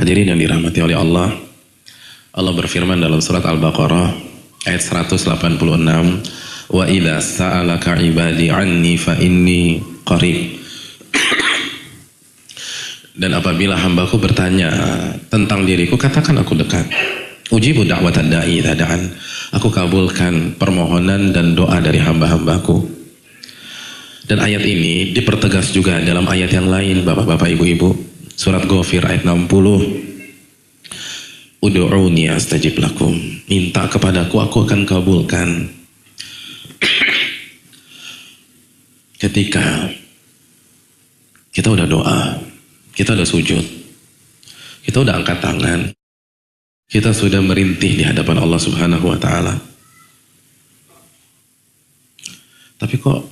Hadirin yang dirahmati oleh Allah, Allah berfirman dalam surat Al-Baqarah ayat 186, "Wa idza sa'alaka 'ibadi 'anni fa inni qarib." Dan apabila hambaku bertanya tentang diriku, katakan aku dekat. Ujibu da'watad da'i idza da'an. Aku kabulkan permohonan dan doa dari hamba-hambaku. Dan ayat ini dipertegas juga dalam ayat yang lain, Bapak-bapak, Ibu-ibu. Surat Ghafir ayat 60. Ud'uni astajib lakum. Minta kepadaku, aku akan kabulkan. Ketika kita udah doa, kita udah sujud, kita udah angkat tangan, kita sudah merintih di hadapan Allah Subhanahu wa Ta'ala, tapi kok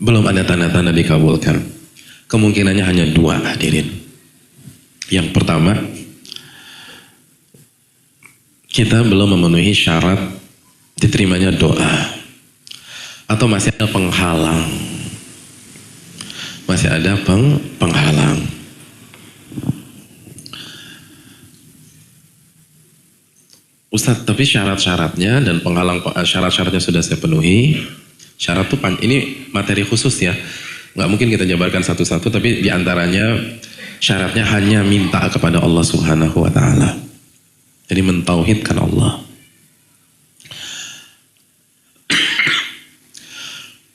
belum ada tanda-tanda dikabulkan. Kemungkinannya hanya dua, hadirin. Yang pertama, kita belum memenuhi syarat diterimanya doa, atau masih ada penghalang. Masih ada penghalang. Ustadz, tapi syarat-syaratnya dan penghalang syarat-syaratnya sudah saya penuhi. Syarat itu ini materi khusus ya, nggak mungkin kita jabarkan satu-satu, tapi diantaranya syaratnya hanya minta kepada Allah Subhanahu wa Ta'ala. Jadi mentauhidkan Allah.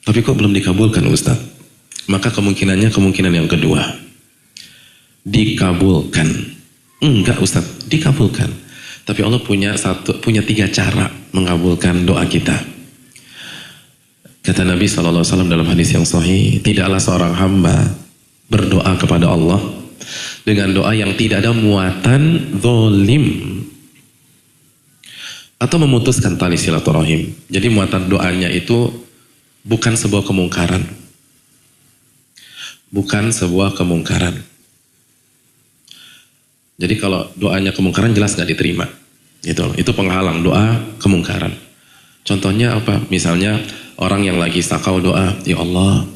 Tapi kok belum dikabulkan, Ustadz? Maka kemungkinan yang kedua, dikabulkan. Enggak, Ustadz, dikabulkan. Tapi Allah punya 3 cara mengabulkan doa kita. Kata Nabi SAW dalam hadis yang sahih, tidaklah seorang hamba berdoa kepada Allah dengan doa yang tidak ada muatan zalim atau memutuskan tali silaturahim. Jadi muatan doanya itu bukan sebuah kemungkaran. Bukan sebuah kemungkaran. Jadi kalau doanya kemungkaran jelas gak diterima. Itu penghalang doa kemungkaran. Contohnya apa? Misalnya orang yang lagi sakau doa, ya Allah,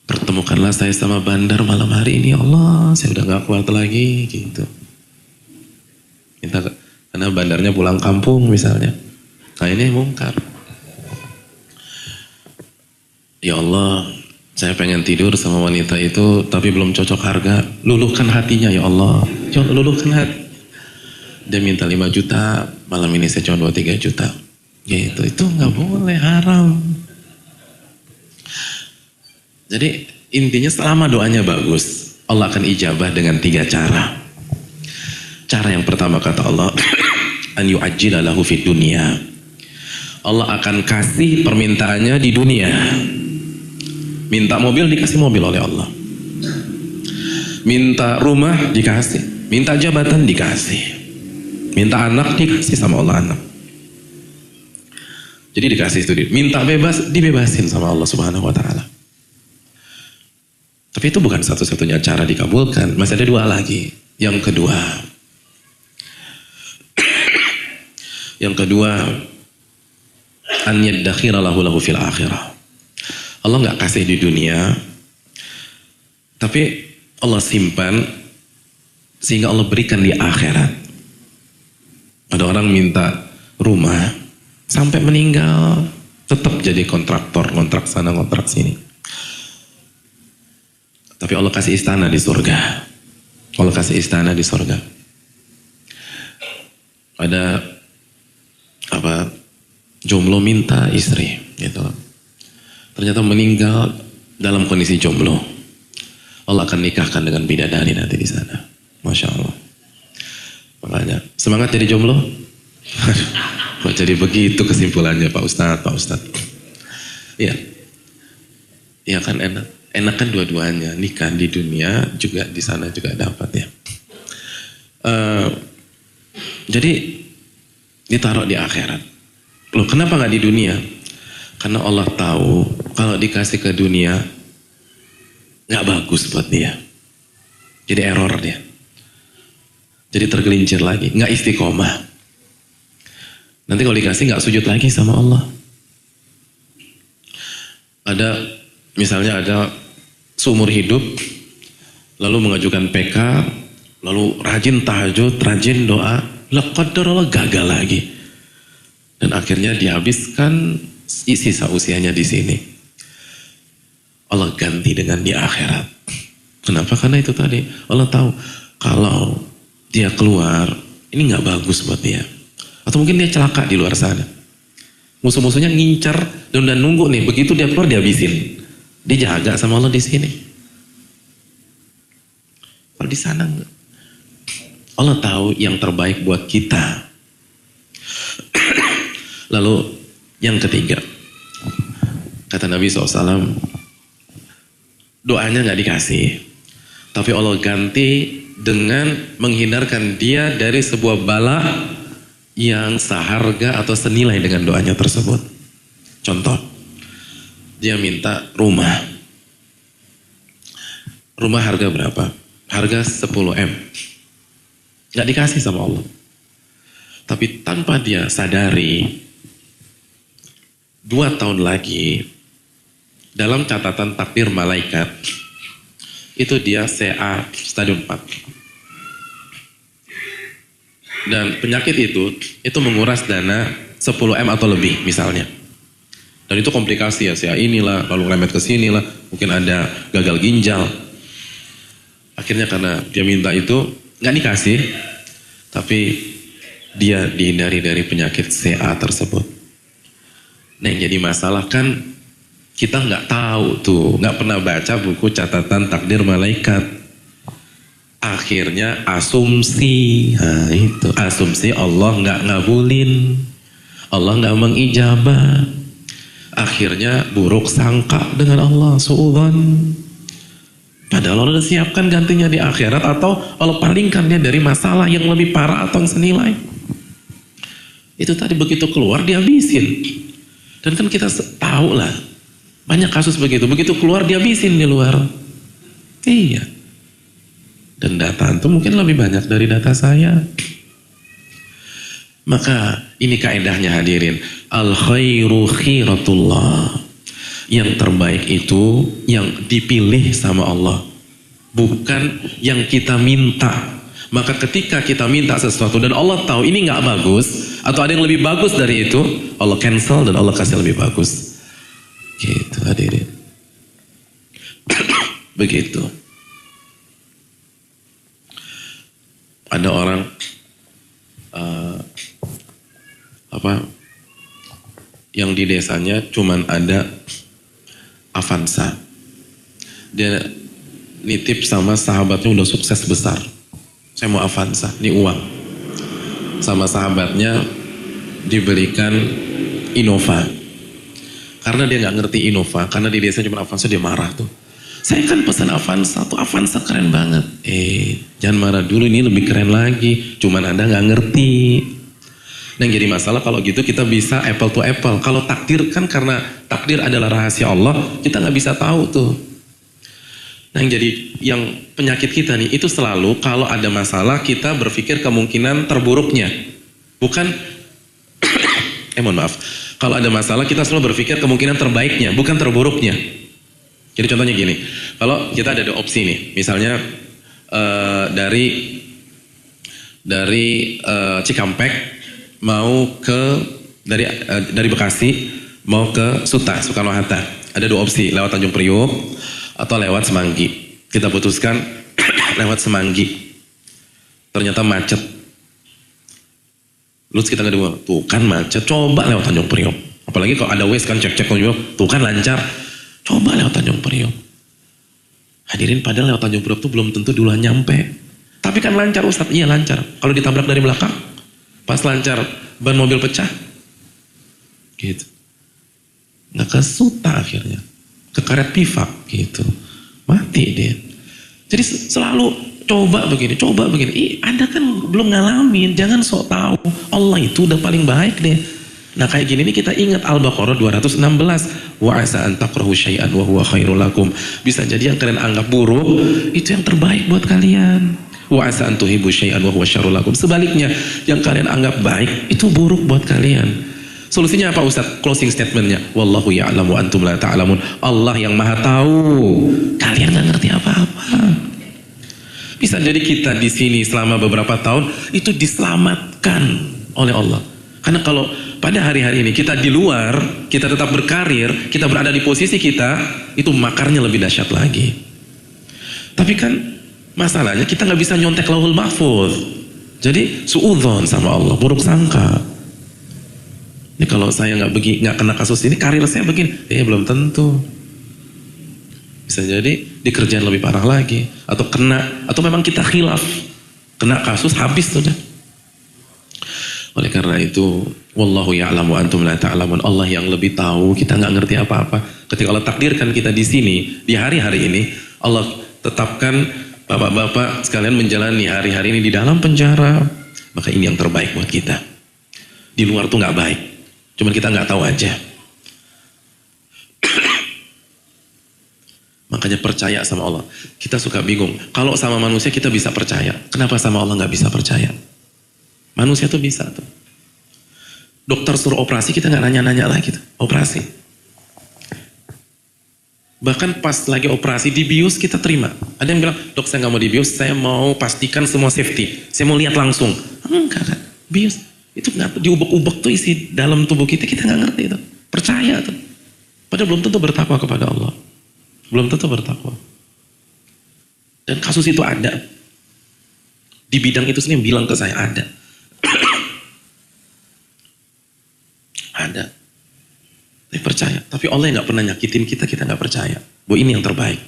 pertemukanlah saya sama bandar malam hari ini, ya Allah, saya udah gak kuat lagi, gitu. Minta karena bandarnya pulang kampung misalnya. Nah ini mungkar. Ya Allah, saya pengen tidur sama wanita itu, tapi belum cocok harga. Luluhkan hatinya ya Allah. Ya Allah, luluhkan hati. Dia minta 5 juta, malam ini saya cuma 2-3 juta. Gitu, itu nggak boleh, haram. Jadi intinya selama doanya bagus, Allah akan ijabah dengan 3 cara. Cara yang pertama kata Allah, an yu'ajjila lahu fid dunya. Allah akan kasih permintaannya di dunia. Minta mobil dikasih mobil oleh Allah. Minta rumah dikasih. Minta jabatan dikasih. Minta anak dikasih sama Allah anak. Jadi dikasih itu. Minta bebas, dibebasin sama Allah Subhanahu wa Ta'ala. Tapi itu bukan satu-satunya cara dikabulkan. Masih ada 2 lagi. Yang kedua, an yaddakhira lahu fil akhirah. Allah nggak kasih di dunia, tapi Allah simpan sehingga Allah berikan di akhirat. Ada orang minta rumah sampai meninggal tetap jadi kontraktor, kontrak sana kontrak sini. Tapi Allah kasih istana di surga. Allah kasih istana di surga. Ada jomblo minta istri gitu. Ternyata meninggal dalam kondisi jomblo. Allah akan nikahkan dengan bidadari nanti di sana. Masya Allah. Makanya semangat jadi jomblo. Kok jadi begitu kesimpulannya Pak Ustadz? Iya. Iya kan enak. Enak kan dua-duanya. Nikah di dunia juga di sana juga dapat ya. Jadi ditaruh di akhirat. Loh kenapa nggak di dunia? Karena Allah tahu kalau dikasih ke dunia nggak bagus buat dia. Jadi error dia. Jadi tergelincir lagi, nggak istiqomah. Nanti kalau dikasih nggak sujud lagi sama Allah. Misalnya ada seumur hidup lalu mengajukan PK lalu rajin tahajud, rajin doa, qadarullah gagal lagi. Dan akhirnya dihabiskan sisa usianya di sini. Allah ganti dengan di akhirat. Kenapa? Karena itu tadi. Allah tahu kalau dia keluar, ini nggak bagus buat dia. Atau mungkin dia celaka di luar sana. Musuh-musuhnya ngincar dan nunggu nih. Begitu dia keluar, dihabisin. Dia jaga sama Allah di sini. Kalau di sana enggak. Allah tahu yang terbaik buat kita. Lalu yang ketiga, kata Nabi SAW, doanya gak dikasih, tapi Allah ganti dengan menghindarkan dia dari sebuah bala yang seharga atau senilai dengan doanya tersebut. Contoh, dia minta rumah. Rumah harga berapa? Harga 10 M. Gak dikasih sama Allah. Tapi tanpa dia sadari, 2 tahun lagi, dalam catatan takdir malaikat, itu dia CA stadium 4. Dan penyakit itu menguras dana 10 M atau lebih misalnya. Dan itu komplikasi ya, CA inilah, lalu remet ke sini lah, mungkin ada gagal ginjal. Akhirnya karena dia minta itu, nggak dikasih, tapi dia dihindari dari penyakit CA tersebut. Nah yang jadi masalah kan kita nggak tahu tuh, nggak pernah baca buku catatan takdir malaikat. Akhirnya asumsi, nah itu asumsi Allah nggak ngabulin, Allah nggak mengijabah. Akhirnya buruk sangka dengan Allah, suudzon. Padahal Allah sudah siapkan gantinya di akhirat, atau Allah palingkan dia dari masalah yang lebih parah atau yang senilai. Itu tadi begitu keluar dihabisin. Dan kan kita tahu lah, banyak kasus begitu. Begitu keluar dihabisin di luar. Iya. Dan data itu mungkin lebih banyak dari data saya. Maka ini kaedahnya hadirin. Al khairu khiratullah. Yang terbaik itu yang dipilih sama Allah. Bukan yang kita minta. Maka ketika kita minta sesuatu dan Allah tahu ini nggak bagus atau ada yang lebih bagus dari itu, Allah cancel dan Allah kasih lebih bagus. Gitu hadirin. Begitu. Ada orang yang di desanya cuman ada Avanza. Dia nitip sama sahabatnya udah sukses besar. Saya mau Avanza, ini uang. Sama sahabatnya diberikan Innova. Karena dia nggak ngerti Innova, karena di desa cuma Avanza, dia marah tuh. Saya kan pesan Avanza tuh, Avanza keren banget. Jangan marah dulu, ini lebih keren lagi. Cuman Anda nggak ngerti. Dan jadi masalah kalau gitu kita bisa apple to apple. Kalau takdir kan karena takdir adalah rahasia Allah, kita nggak bisa tahu tuh. Nah yang penyakit kita nih itu selalu kalau ada masalah kita berpikir kemungkinan terburuknya, bukan mohon maaf, kalau ada masalah kita selalu berpikir kemungkinan terbaiknya, bukan terburuknya. Jadi contohnya gini, kalau kita ada opsi nih, misalnya dari Cikampek mau ke dari Bekasi mau ke Soekarno-Hatta, ada 2 opsi, lewat Tanjung Priok atau lewat Semanggi. Kita putuskan lewat Semanggi. Ternyata macet. Lalu kita kedua, tuh kan macet, coba lewat Tanjung Priok. Apalagi kalau ada Waze kan cek-cek tuh kan lancar. Coba lewat Tanjung Priok. Hadirin, padahal lewat Tanjung Priok tuh belum tentu duluan nyampe. Tapi kan lancar Ustadz, iya lancar. Kalau ditabrak dari belakang, pas lancar ban mobil pecah. Gitu. Nggak ke Suta akhirnya. Ke karet pivak gitu, mati dia. Jadi selalu coba begini. Anda kan belum ngalamin, jangan sok tahu. Allah itu udah paling baik deh. Nah kayak gini nih kita ingat Al-Baqarah 216. Wa asa an takrahu syai'an wa huwa khairul lakum. Bisa jadi yang kalian anggap buruk itu yang terbaik buat kalian. Wa asa an tuhibbu syai'an wa huwa syarrul lakum. Sebaliknya, yang kalian anggap baik itu buruk buat kalian. Solusinya apa Ustaz? Closing statementnya, wallahu ya'lamu antum la ta'lamun. Allah yang maha tahu, kalian gak ngerti apa-apa. Bisa jadi kita di sini selama beberapa tahun itu diselamatkan oleh Allah. Karena kalau pada hari-hari ini kita di luar, kita tetap berkarir, kita berada di posisi kita, itu makarnya lebih dahsyat lagi. Tapi kan masalahnya kita nggak bisa nyontek Lauhul Mahfuz. Jadi suudzon sama Allah, buruk sangka. Ini kalau saya nggak kena kasus ini, karir saya begini, belum tentu. Bisa jadi di kerjaan lebih parah lagi, atau memang kita khilaf, kena kasus habis sudah. Oleh karena itu, wallahu ya'lamu antum la ta'lamun. Allah yang lebih tahu, kita nggak ngerti apa-apa. Ketika Allah takdirkan kita di sini, di hari-hari ini, Allah tetapkan bapak-bapak sekalian menjalani hari-hari ini di dalam penjara, maka ini yang terbaik buat kita. Di luar tuh nggak baik, cuman kita nggak tahu aja. Makanya percaya sama Allah. Kita suka bingung. Kalau sama manusia kita bisa percaya, kenapa sama Allah nggak bisa percaya? Manusia tuh bisa tuh. Dokter suruh operasi, kita nggak nanya-nanya lagi tuh. Operasi. Bahkan pas lagi operasi dibius kita terima. Ada yang bilang, dok saya nggak mau dibius, saya mau pastikan semua safety. Saya mau lihat langsung. Enggak kan, bius. Itu nggak diubek-ubek tuh isi dalam tubuh kita nggak ngerti itu. Percaya tuh. Padahal belum tentu bertakwa kepada Allah. Belum tentu bertakwa. Dan kasus itu ada. Di bidang itu sendiri bilang ke saya ada. Ada. Tapi percaya. Tapi Allah yang gak pernah nyakitin kita gak percaya. Bahwa ini yang terbaik.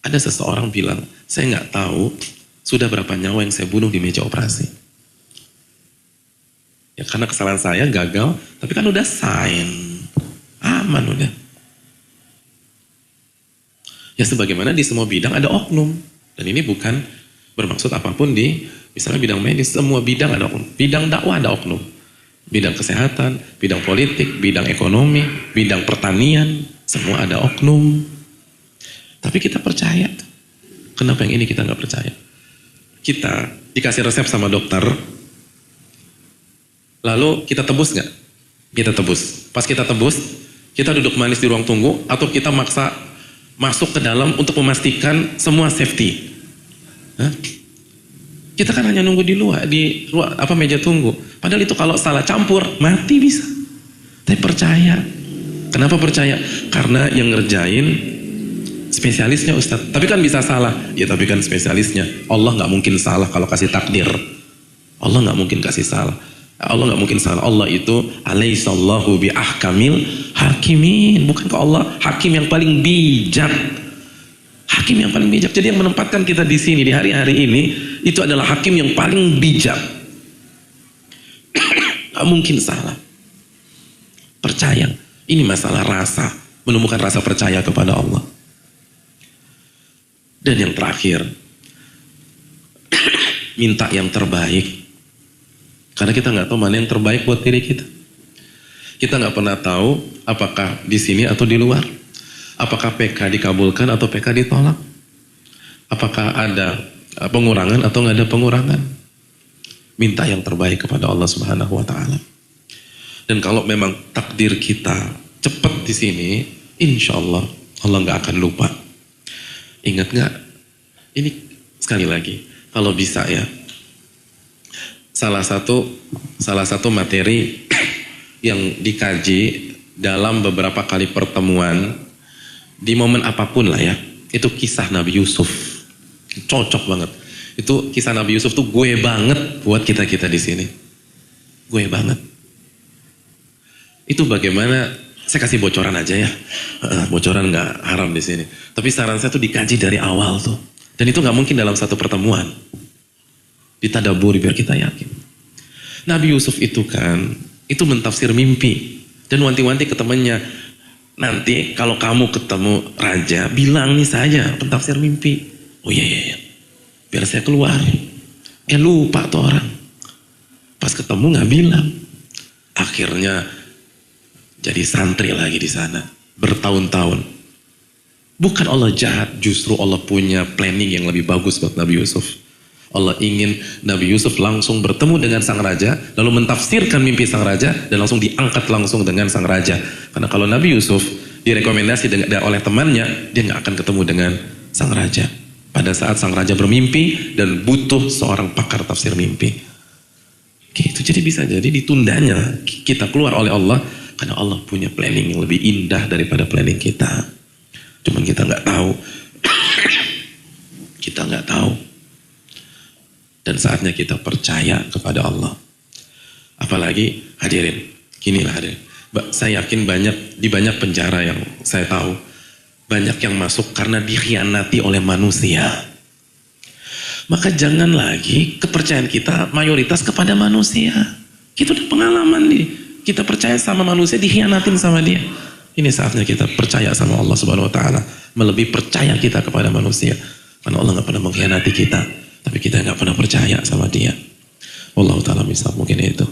Ada seseorang bilang, saya gak tahu sudah berapa nyawa yang saya bunuh di meja operasi. Ya karena kesalahan saya gagal, tapi kan udah sign. Aman udah. Ya sebagaimana di semua bidang ada oknum. Dan ini bukan bermaksud apapun di misalnya bidang medis, semua bidang ada oknum. Bidang dakwah ada oknum. Bidang kesehatan, bidang politik, bidang ekonomi, bidang pertanian, semua ada oknum. Tapi kita percaya. Kenapa yang ini kita nggak percaya? Kita dikasih resep sama dokter, lalu kita tebus nggak? Kita tebus. Pas kita tebus, kita duduk manis di ruang tunggu, atau kita maksa masuk ke dalam untuk memastikan semua safety. Hah? Kita kan hanya nunggu di luar, meja tunggu. Padahal itu kalau salah campur, mati bisa. Tapi percaya. Kenapa percaya? Karena yang ngerjain spesialisnya Ustadz. Tapi kan bisa salah. Ya tapi kan spesialisnya. Allah nggak mungkin salah kalau kasih takdir. Allah nggak mungkin kasih salah. Allah nggak mungkin salah. Allah itu alaihissallahu bi ahkamil hakimin. Bukankah Allah hakim yang paling bijak? Hakim yang paling bijak. Jadi yang menempatkan kita di sini di hari-hari ini itu adalah hakim yang paling bijak. Gak mungkin salah. Percaya. Ini masalah rasa. Menemukan rasa percaya kepada Allah. Dan yang terakhir, minta yang terbaik. Karena kita nggak tahu mana yang terbaik buat diri kita. Kita nggak pernah tahu apakah di sini atau di luar. Apakah PK dikabulkan atau PK ditolak? Apakah ada pengurangan atau nggak ada pengurangan? Minta yang terbaik kepada Allah Subhanahu wa Ta'ala. Dan kalau memang takdir kita cepat di sini, insya Allah nggak akan lupa. Ingat nggak? Ini sekali lagi, kalau bisa ya, salah satu materi yang dikaji dalam beberapa kali pertemuan di momen apapun lah ya, itu kisah Nabi Yusuf. Cocok banget. Itu kisah Nabi Yusuf tuh gue banget buat kita-kita di sini. Gue banget. Itu bagaimana, saya kasih bocoran aja ya. Bocoran nggak haram di sini. Tapi saran saya tuh dikaji dari awal tuh. Dan itu nggak mungkin dalam satu pertemuan. Ditadaburi biar kita yakin. Nabi Yusuf itu kan, itu mentafsir mimpi. Dan wanti-wanti ke temannya, nanti kalau kamu ketemu raja, bilang nih saja pentafsir mimpi. Oh iya. Biar saya keluar. Lupa tuh orang. Pas ketemu nggak bilang. Akhirnya jadi santri lagi di sana. Bertahun-tahun. Bukan Allah jahat, justru Allah punya planning yang lebih bagus buat Nabi Yusuf. Allah ingin Nabi Yusuf langsung bertemu dengan sang raja, lalu mentafsirkan mimpi sang raja, dan langsung diangkat langsung dengan sang raja. Karena kalau Nabi Yusuf direkomendasi oleh temannya, dia nggak akan ketemu dengan sang raja. pada saat sang raja bermimpi dan butuh seorang pakar tafsir mimpi. Gitu. Jadi bisa jadi ditundanya kita keluar oleh Allah karena Allah punya planning yang lebih indah daripada planning kita. Cuman kita nggak tahu. Kita nggak tahu. Dan saatnya kita percaya kepada Allah. Apalagi hadirin, ginilah hadirin. Saya yakin di banyak penjara yang saya tahu, banyak yang masuk karena dikhianati oleh manusia. Maka jangan lagi kepercayaan kita mayoritas kepada manusia. Kita udah pengalaman nih. Kita percaya sama manusia, dikhianatin sama dia. Ini saatnya kita percaya sama Allah Subhanahu Wa Taala, melebihi percaya kita kepada manusia. Karena Allah nggak pernah mengkhianati kita, tapi kita nggak pernah percaya sama Dia. Wallahu taala misal, mungkin itu.